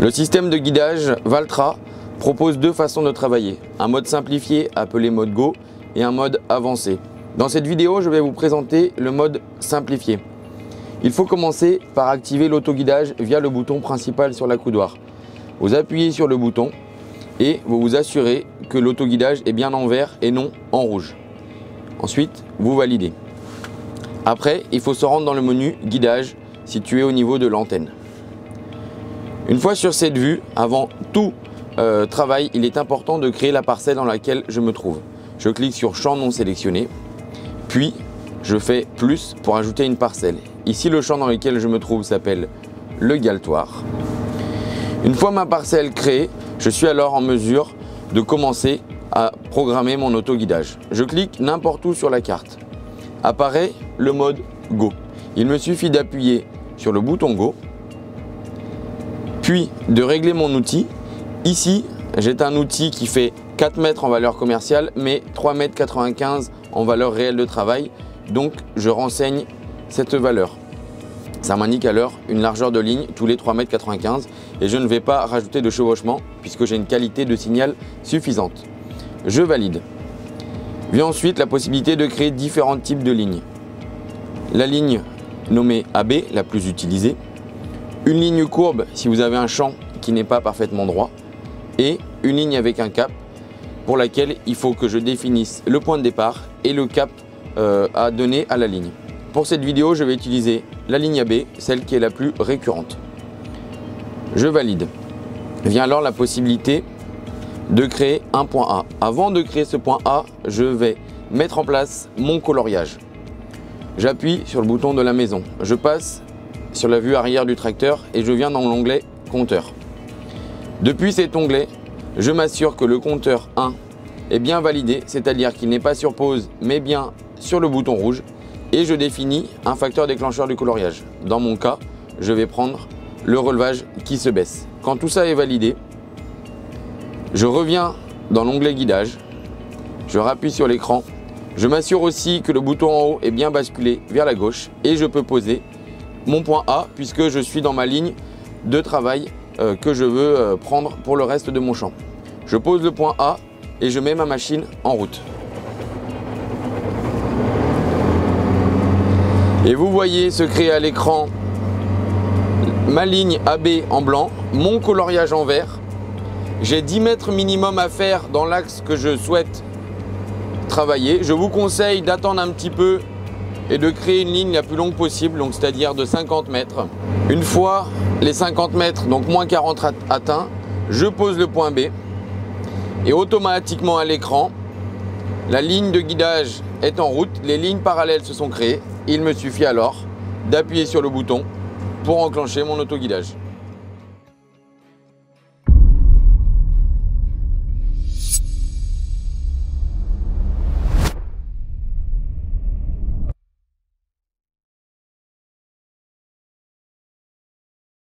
Le système de guidage Valtra propose deux façons de travailler, un mode simplifié appelé mode Go et un mode avancé. Dans cette vidéo, je vais vous présenter le mode simplifié. Il faut commencer par activer l'autoguidage via le bouton principal sur l'accoudoir. Vous appuyez sur le bouton et vous vous assurez que l'autoguidage est bien en vert et non en rouge. Ensuite, vous validez. Après, il faut se rendre dans le menu guidage situé au niveau de l'antenne. Une fois sur cette vue, avant tout travail, il est important de créer la parcelle dans laquelle je me trouve. Je clique sur champ non sélectionné, puis je fais plus pour ajouter une parcelle. Ici, le champ dans lequel je me trouve s'appelle le galtoir. Une fois ma parcelle créée, je suis alors en mesure de commencer à programmer mon autoguidage. Je clique n'importe où sur la carte. Apparaît le mode Go. Il me suffit d'appuyer sur le bouton Go, puis de régler mon outil. Ici, j'ai un outil qui fait 4 mètres en valeur commerciale, mais 3,95 m en valeur réelle de travail. Donc, je renseigne cette valeur. Ça m'indique alors une largeur de ligne tous les 3,95 m et je ne vais pas rajouter de chevauchement puisque j'ai une qualité de signal suffisante. Je valide. Vient ensuite la possibilité de créer différents types de lignes. La ligne nommée AB, la plus utilisée. Une ligne courbe si vous avez un champ qui n'est pas parfaitement droit. Et une ligne avec un cap pour laquelle il faut que je définisse le point de départ et le cap à donner à la ligne. Pour cette vidéo, je vais utiliser la ligne AB, celle qui est la plus récurrente. Je valide. Vient alors la possibilité de créer un point A. Avant de créer ce point A, je vais mettre en place mon coloriage. J'appuie sur le bouton de la maison. Je passe sur la vue arrière du tracteur et je viens dans l'onglet compteur. Depuis cet onglet, je m'assure que le compteur 1 est bien validé, c'est-à-dire qu'il n'est pas sur pause mais bien sur le bouton rouge, et je définis un facteur déclencheur du coloriage. Dans mon cas, je vais prendre le relevage qui se baisse. Quand tout ça est validé, je reviens dans l'onglet guidage, je rappuie sur l'écran, je m'assure aussi que le bouton en haut est bien basculé vers la gauche et je peux poser mon point A puisque je suis dans ma ligne de travail que je veux prendre pour le reste de mon champ. Je pose le point A et je mets ma machine en route. Et vous voyez se créer à l'écran ma ligne AB en blanc, mon coloriage en vert. J'ai 10 mètres minimum à faire dans l'axe que je souhaite travailler. Je vous conseille d'attendre un petit peu et de créer une ligne la plus longue possible, donc c'est-à-dire de 50 mètres. Une fois les 50 mètres, donc moins 40 atteints, je pose le point B et automatiquement à l'écran, la ligne de guidage est en route, les lignes parallèles se sont créées. Il me suffit alors d'appuyer sur le bouton pour enclencher mon autoguidage.